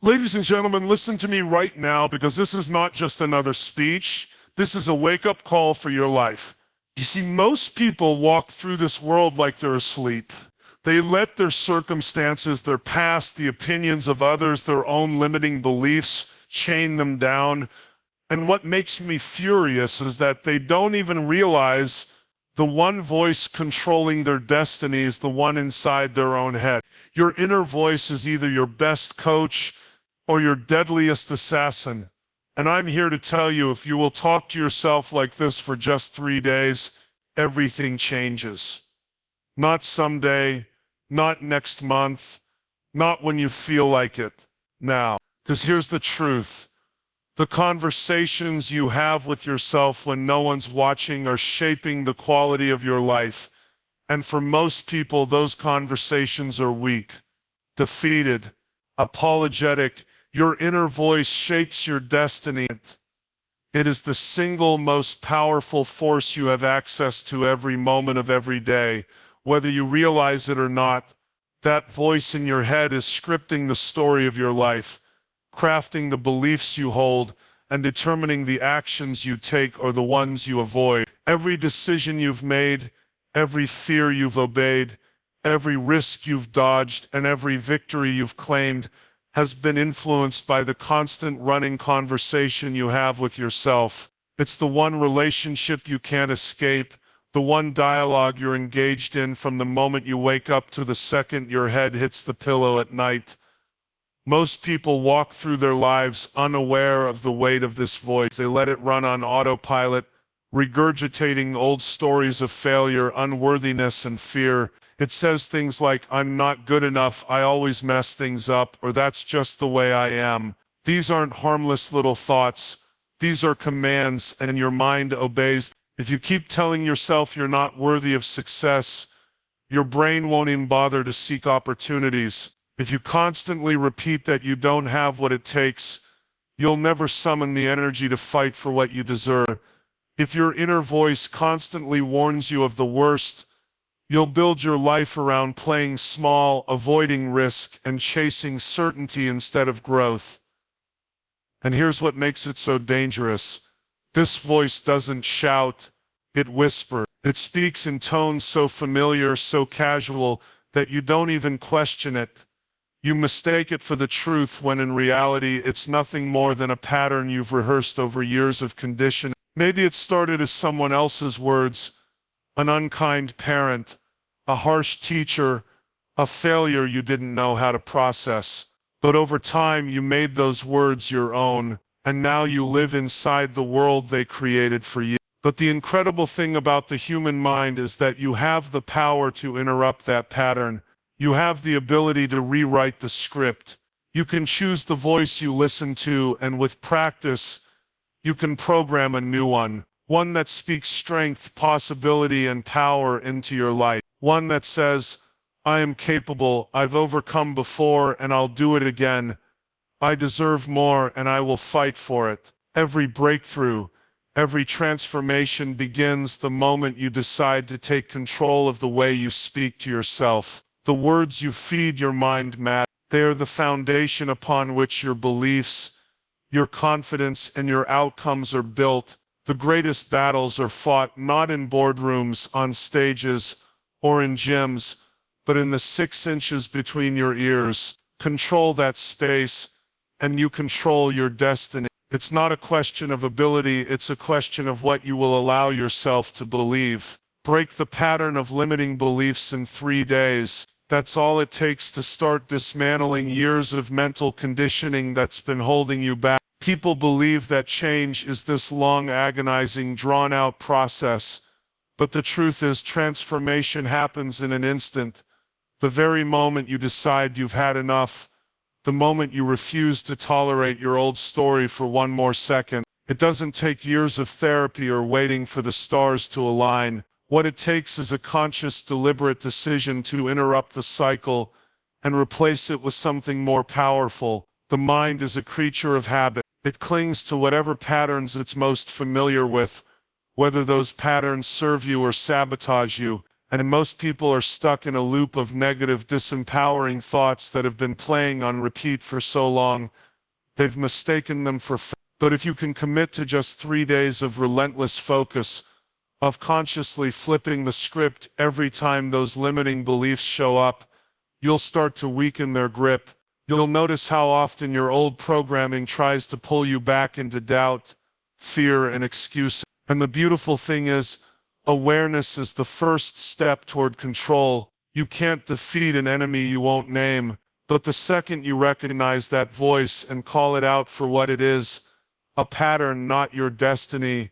Ladies and gentlemen, listen to me right now because this is not just another speech. This is a wake-up call for your life. You see, most people walk through this world like they're asleep. They let their circumstances, their past, the opinions of others, their own limiting beliefs chain them down. And what makes me furious is that they don't even realize the one voice controlling their destiny is the one inside their own head. Your inner voice is either your best coach or your deadliest assassin. And I'm here to tell you, if you will talk to yourself like this for just 3 days, everything changes. Not someday, not next month, not when you feel like it, now. Because here's the truth. The conversations you have with yourself when no one's watching are shaping the quality of your life. And for most people, those conversations are weak, defeated, apologetic. Your inner voice shapes your destiny. It is the single most powerful force you have access to every moment of every day. Whether you realize it or not, that voice in your head is scripting the story of your life, crafting the beliefs you hold, and determining the actions you take or the ones you avoid. Every decision you've made, every fear you've obeyed, every risk you've dodged, and every victory you've claimed has been influenced by the constant running conversation you have with yourself. It's the one relationship you can't escape, the one dialogue you're engaged in from the moment you wake up to the second your head hits the pillow at night. Most people walk through their lives unaware of the weight of this voice. They let it run on autopilot, regurgitating old stories of failure, unworthiness, and fear. It says things like, "I'm not good enough, I always mess things up," or "that's just the way I am." These aren't harmless little thoughts. These are commands, and your mind obeys. If you keep telling yourself you're not worthy of success, your brain won't even bother to seek opportunities. If you constantly repeat that you don't have what it takes, you'll never summon the energy to fight for what you deserve. If your inner voice constantly warns you of the worst, you'll build your life around playing small, avoiding risk, and chasing certainty instead of growth. And here's what makes it so dangerous. This voice doesn't shout, it whispers. It speaks in tones so familiar, so casual, that you don't even question it. You mistake it for the truth when in reality it's nothing more than a pattern you've rehearsed over years of conditioning. Maybe it started as someone else's words, an unkind parent, a harsh teacher, a failure you didn't know how to process. But over time you made those words your own, and now you live inside the world they created for you. But the incredible thing about the human mind is that you have the power to interrupt that pattern. You have the ability to rewrite the script. You can choose the voice you listen to, and with practice, you can program a new one that speaks strength, possibility, and power into your life. One that says, "I am capable, I've overcome before, and I'll do it again. I deserve more, and I will fight for it." Every breakthrough, every transformation begins the moment you decide to take control of the way you speak to yourself. The words you feed your mind matter. They are the foundation upon which your beliefs, your confidence, and your outcomes are built. The greatest battles are fought not in boardrooms, on stages, or in gyms, but in the 6 inches between your ears. Control that space, and you control your destiny. It's not a question of ability, it's a question of what you will allow yourself to believe. Break the pattern of limiting beliefs in 3 days. That's all it takes to start dismantling years of mental conditioning that's been holding you back. People believe that change is this long, agonizing, drawn-out process. But the truth is, transformation happens in an instant. The very moment you decide you've had enough, the moment you refuse to tolerate your old story for one more second. It doesn't take years of therapy or waiting for the stars to align. What it takes is a conscious, deliberate decision to interrupt the cycle and replace it with something more powerful. The mind is a creature of habit. It clings to whatever patterns it's most familiar with, whether those patterns serve you or sabotage you. And most people are stuck in a loop of negative, disempowering thoughts that have been playing on repeat for so long, they've mistaken them for fact. But if you can commit to just 3 days of relentless focus, of consciously flipping the script every time those limiting beliefs show up, you'll start to weaken their grip. You'll notice how often your old programming tries to pull you back into doubt, fear, and excuses. And the beautiful thing is, awareness is the first step toward control. You can't defeat an enemy you won't name, but the second you recognize that voice and call it out for what it is, a pattern, not your destiny,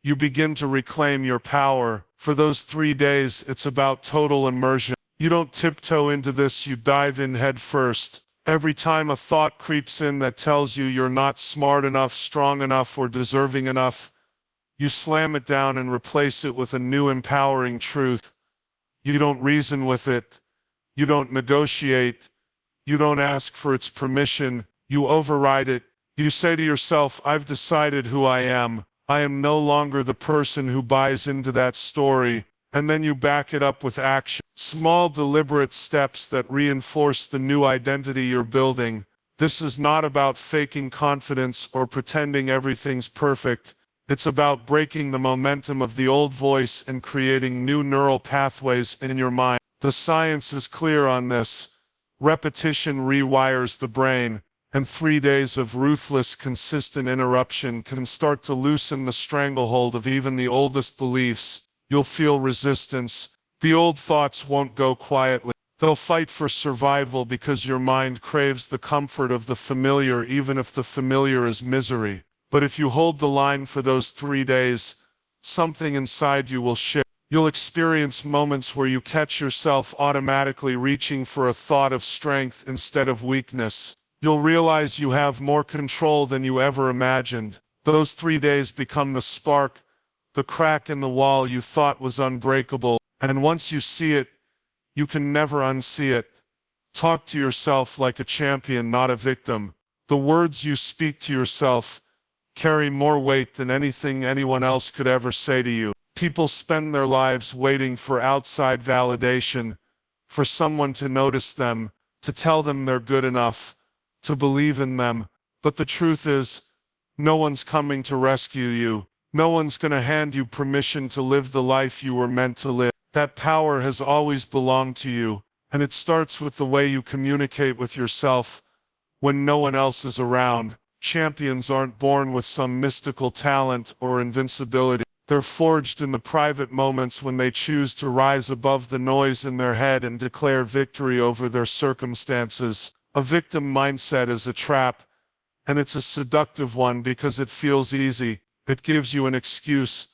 you begin to reclaim your power. For those 3 days, it's about total immersion. You don't tiptoe into this, you dive in head first. Every time a thought creeps in that tells you you're not smart enough, strong enough, or deserving enough, you slam it down and replace it with a new empowering truth. You don't reason with it. You don't negotiate. You don't ask for its permission. You override it. You say to yourself, I've decided who I am. I am no longer the person who buys into that story. And then you back it up with action. Small, deliberate steps that reinforce the new identity you're building. This is not about faking confidence or pretending everything's perfect. It's about breaking the momentum of the old voice and creating new neural pathways in your mind. The science is clear on this. Repetition rewires the brain, and 3 days of ruthless, consistent interruption can start to loosen the stranglehold of even the oldest beliefs. You'll feel resistance. The old thoughts won't go quietly. They'll fight for survival because your mind craves the comfort of the familiar, even if the familiar is misery. But if you hold the line for those 3 days, something inside you will shift. You'll experience moments where you catch yourself automatically reaching for a thought of strength instead of weakness. You'll realize you have more control than you ever imagined. Those 3 days become the spark, the crack in the wall you thought was unbreakable. And once you see it, you can never unsee it. Talk to yourself like a champion, not a victim. The words you speak to yourself carry more weight than anything anyone else could ever say to you. People spend their lives waiting for outside validation, for someone to notice them, to tell them they're good enough, to believe in them. But the truth is, no one's coming to rescue you. No one's going to hand you permission to live the life you were meant to live. That power has always belonged to you, and it starts with the way you communicate with yourself when no one else is around. Champions aren't born with some mystical talent or invincibility. They're forged in the private moments when they choose to rise above the noise in their head and declare victory over their circumstances. A victim mindset is a trap, and it's a seductive one because it feels easy. It gives you an excuse,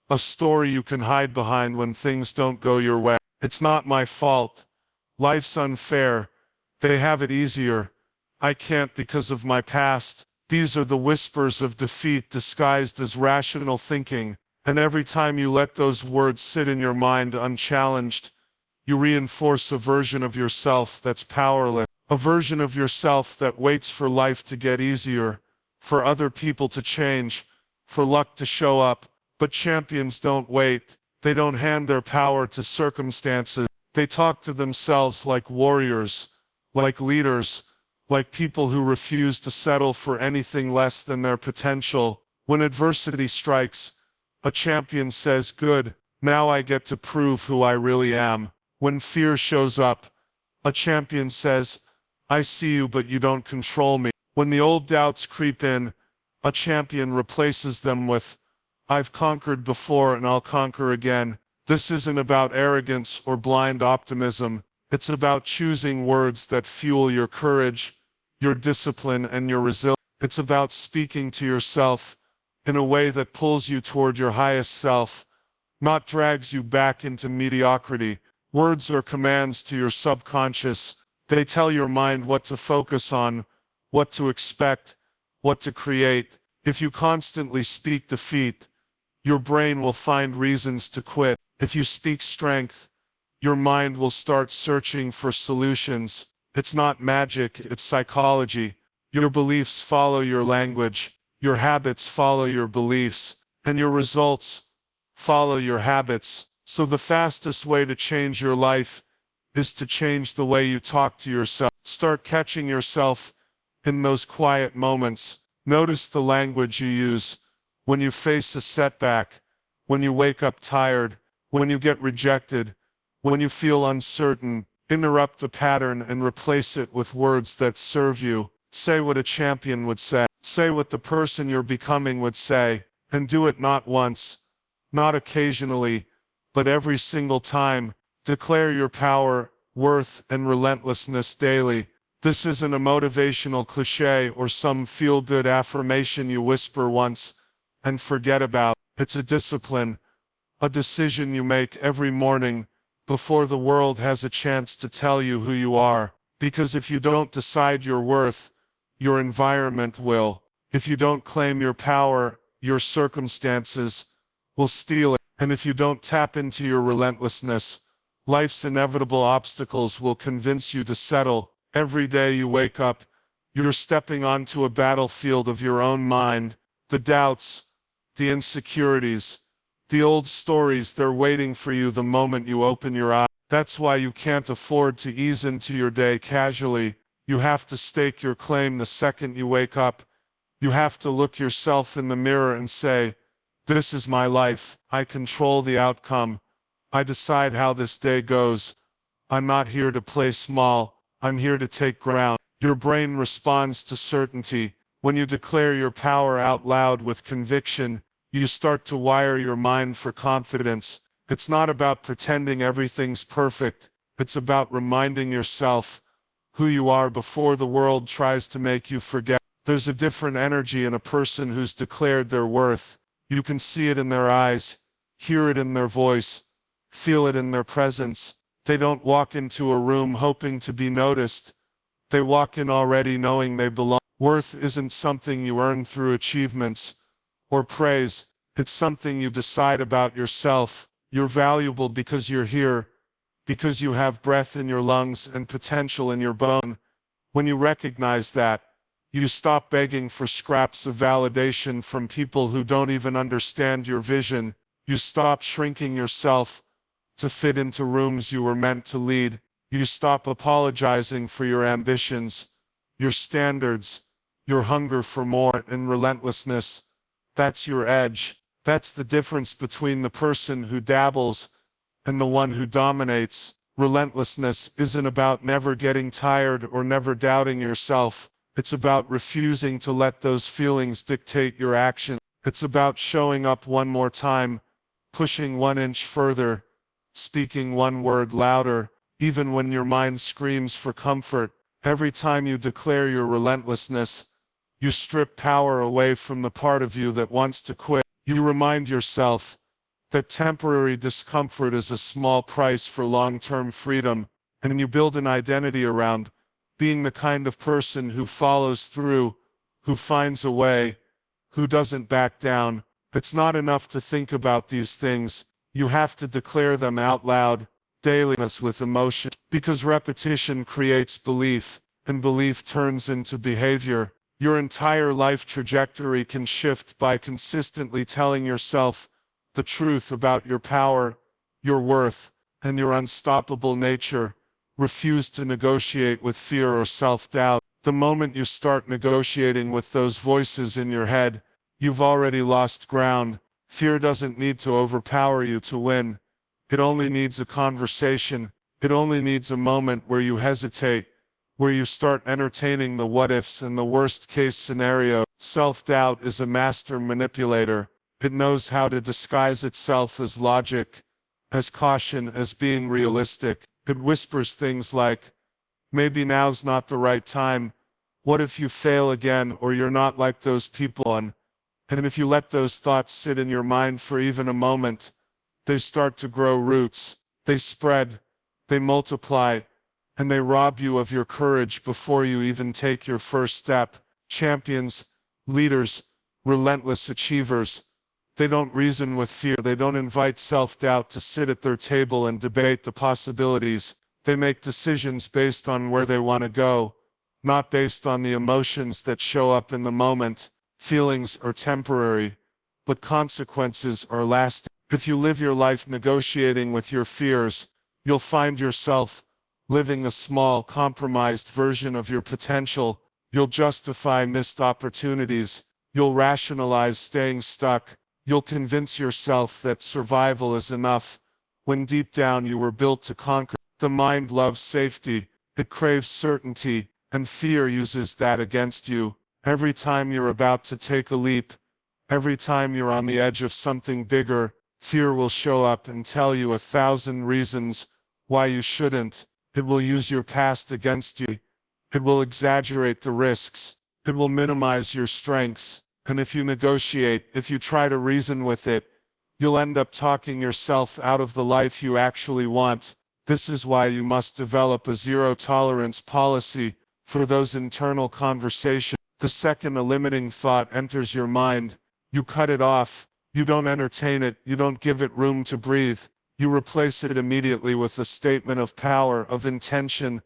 a story you can hide behind when things don't go your way. It's not my fault. Life's unfair. They have it easier. I can't because of my past. These are the whispers of defeat disguised as rational thinking, and every time you let those words sit in your mind unchallenged, you reinforce a version of yourself that's powerless, a version of yourself that waits for life to get easier, for other people to change, for luck to show up. But champions don't wait. They don't hand their power to circumstances. They talk to themselves like warriors, like leaders, like people who refuse to settle for anything less than their potential. When adversity strikes, a champion says, "Good, now I get to prove who I really am." When fear shows up, a champion says, "I see you, but you don't control me." When the old doubts creep in, a champion replaces them with, "I've conquered before and I'll conquer again." This isn't about arrogance or blind optimism. It's about choosing words that fuel your courage, your discipline, and your resilience. It's about speaking to yourself in a way that pulls you toward your highest self, not drags you back into mediocrity. Words are commands to your subconscious. They tell your mind what to focus on, what to expect, what to create. If you constantly speak defeat, your brain will find reasons to quit. If you speak strength, your mind will start searching for solutions. It's not magic, it's psychology. Your beliefs follow your language, your habits follow your beliefs, and your results follow your habits. So the fastest way to change your life is to change the way you talk to yourself. Start catching yourself in those quiet moments. Notice the language you use when you face a setback, when you wake up tired, when you get rejected, when you feel uncertain. Interrupt the pattern and replace it with words that serve you. Say what a champion would say. Say what the person you're becoming would say. And do it not once, not occasionally, but every single time. Declare your power, worth, and relentlessness daily. This isn't a motivational cliche or some feel-good affirmation you whisper once and forget about. It's a discipline, a decision you make every morning before the world has a chance to tell you who you are. Because if you don't decide your worth, your environment will. If you don't claim your power, your circumstances will steal it. And if you don't tap into your relentlessness, life's inevitable obstacles will convince you to settle. Every day you wake up, you're stepping onto a battlefield of your own mind. The doubts, the insecurities, the old stories, they're waiting for you the moment you open your eyes. That's why you can't afford to ease into your day casually. You have to stake your claim the second you wake up. You have to look yourself in the mirror and say, "This is my life. I control the outcome. I decide how this day goes. I'm not here to play small. I'm here to take ground." Your brain responds to certainty. When you declare your power out loud with conviction, you start to wire your mind for confidence. It's not about pretending everything's perfect. It's about reminding yourself who you are before the world tries to make you forget. There's a different energy in a person who's declared their worth. You can see it in their eyes, hear it in their voice, feel it in their presence. They don't walk into a room hoping to be noticed. They walk in already knowing they belong. Worth isn't something you earn through achievements or praise. It's something you decide about yourself. You're valuable because you're here, because you have breath in your lungs and potential in your bone. When you recognize that, you stop begging for scraps of validation from people who don't even understand your vision. You stop shrinking yourself to fit into rooms you were meant to lead. You stop apologizing for your ambitions, your standards, your hunger for more, and relentlessness. That's your edge. That's the difference between the person who dabbles and the one who dominates. Relentlessness isn't about never getting tired or never doubting yourself. It's about refusing to let those feelings dictate your action. It's about showing up one more time, pushing 1 inch further, speaking one word louder, even when your mind screams for comfort. Every time you declare your relentlessness, you strip power away from the part of you that wants to quit. You remind yourself that temporary discomfort is a small price for long-term freedom, and you build an identity around being the kind of person who follows through, who finds a way, who doesn't back down. It's not enough to think about these things. You have to declare them out loud, daily, with emotion, because repetition creates belief, and belief turns into behavior. Your entire life trajectory can shift by consistently telling yourself the truth about your power, your worth, and your unstoppable nature. Refuse to negotiate with fear or self-doubt. The moment you start negotiating with those voices in your head, you've already lost ground. Fear doesn't need to overpower you to win. It only needs a conversation. It only needs a moment where you hesitate, where you start entertaining the what-ifs and the worst-case scenario. Self-doubt is a master manipulator. It knows how to disguise itself as logic, as caution, as being realistic. It whispers things like, "Maybe now's not the right time. What if you fail again, or you're not like those people?" And if you let those thoughts sit in your mind for even a moment, they start to grow roots. They spread, they multiply, and they rob you of your courage before you even take your first step. Champions, leaders, relentless achievers, they don't reason with fear. They don't invite self-doubt to sit at their table and debate the possibilities. They make decisions based on where they want to go, not based on the emotions that show up in the moment. Feelings are temporary, but consequences are lasting. If you live your life negotiating with your fears, you'll find yourself living a small, compromised version of your potential. You'll justify missed opportunities. You'll rationalize staying stuck. You'll convince yourself that survival is enough, when deep down you were built to conquer. The mind loves safety. It craves certainty, and fear uses that against you. Every time you're about to take a leap, every time you're on the edge of something bigger, fear will show up and tell you 1,000 reasons why you shouldn't. It will use your past against you. It will exaggerate the risks. It will minimize your strengths. And if you negotiate, if you try to reason with it, you'll end up talking yourself out of the life you actually want. This is why you must develop a zero-tolerance policy for those internal conversations. The second a limiting thought enters your mind, you cut it off. You don't entertain it. You don't give it room to breathe. You replace it immediately with a statement of power, of intention,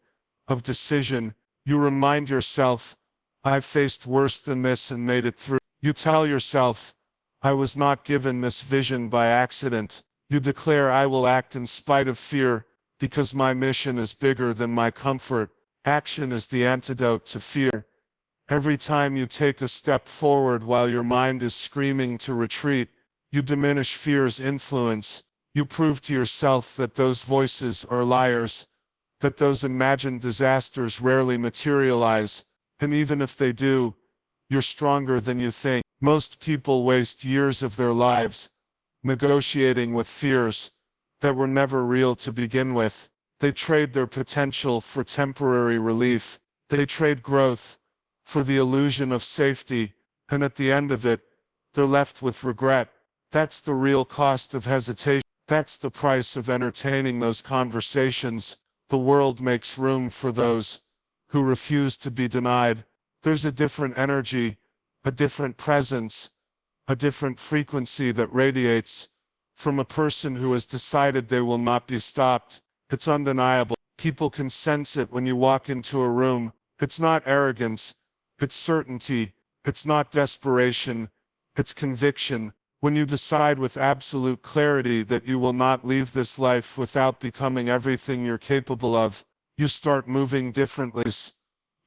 of decision. You remind yourself, I've faced worse than this and made it through. You tell yourself, I was not given this vision by accident. You declare, I will act in spite of fear, because my mission is bigger than my comfort. Action is the antidote to fear. Every time you take a step forward while your mind is screaming to retreat, you diminish fear's influence. You prove to yourself that those voices are liars, that those imagined disasters rarely materialize, and even if they do, you're stronger than you think. Most people waste years of their lives negotiating with fears that were never real to begin with. They trade their potential for temporary relief. They trade growth for the illusion of safety, and at the end of it, they're left with regret. That's the real cost of hesitation. That's the price of entertaining those conversations. The world makes room for those who refuse to be denied. There's a different energy, a different presence, a different frequency that radiates from a person who has decided they will not be stopped. It's undeniable. People can sense it when you walk into a room. It's not arrogance. It's certainty. It's not desperation. It's conviction. When you decide with absolute clarity that you will not leave this life without becoming everything you're capable of, you start moving differently.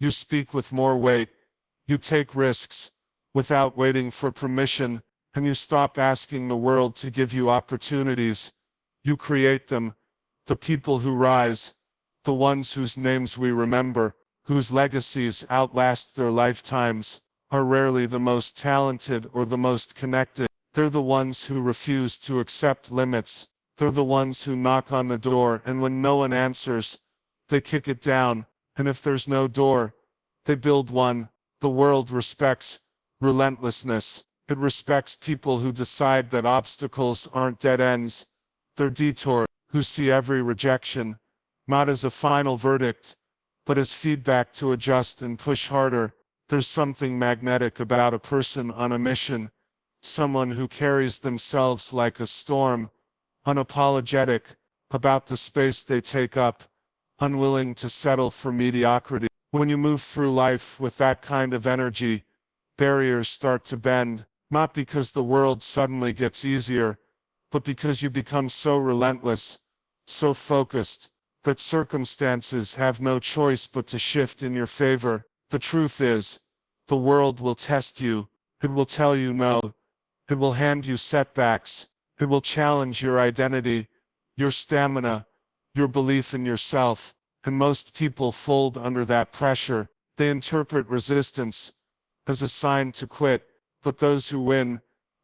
You speak with more weight. You take risks without waiting for permission, and you stop asking the world to give you opportunities. You create them. The people who rise, the ones whose names we remember, whose legacies outlast their lifetimes, are rarely the most talented or the most connected. They're the ones who refuse to accept limits. They're the ones who knock on the door, and when no one answers, they kick it down. And if there's no door, they build one. The world respects relentlessness. It respects people who decide that obstacles aren't dead ends. They're detours, who see every rejection, not as a final verdict, but as feedback to adjust and push harder. There's something magnetic about a person on a mission, someone who carries themselves like a storm, unapologetic about the space they take up, unwilling to settle for mediocrity. When you move through life with that kind of energy, barriers start to bend, not because the world suddenly gets easier, but because you become so relentless, so focused, that circumstances have no choice but to shift in your favor. The truth is, the world will test you. It will tell you no. It will hand you setbacks. It will challenge your identity, your stamina, your belief in yourself. And most people fold under that pressure. They interpret resistance as a sign to quit. But those who win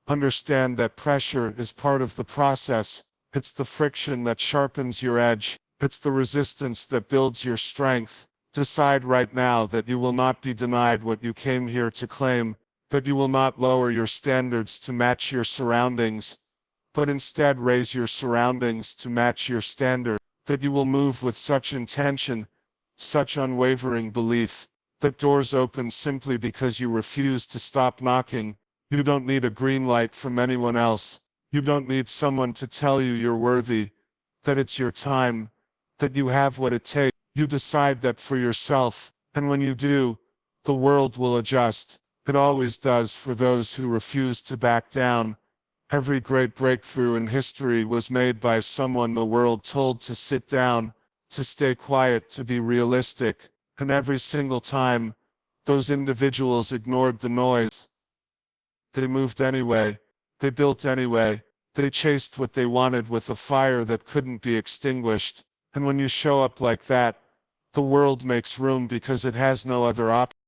understand that pressure is part of the process. It's the friction that sharpens your edge. It's the resistance that builds your strength. Decide right now that you will not be denied what you came here to claim, that you will not lower your standards to match your surroundings, but instead raise your surroundings to match your standard, that you will move with such intention, such unwavering belief, that doors open simply because you refuse to stop knocking. You don't need a green light from anyone else. You don't need someone to tell you you're worthy, that it's your time, that you have what it takes. You decide that for yourself, and when you do, the world will adjust. It always does for those who refuse to back down. Every great breakthrough in history was made by someone the world told to sit down, to stay quiet, to be realistic, and every single time, those individuals ignored the noise. They moved anyway, they built anyway, they chased what they wanted with a fire that couldn't be extinguished, and when you show up like that, the world makes room because it has no other option.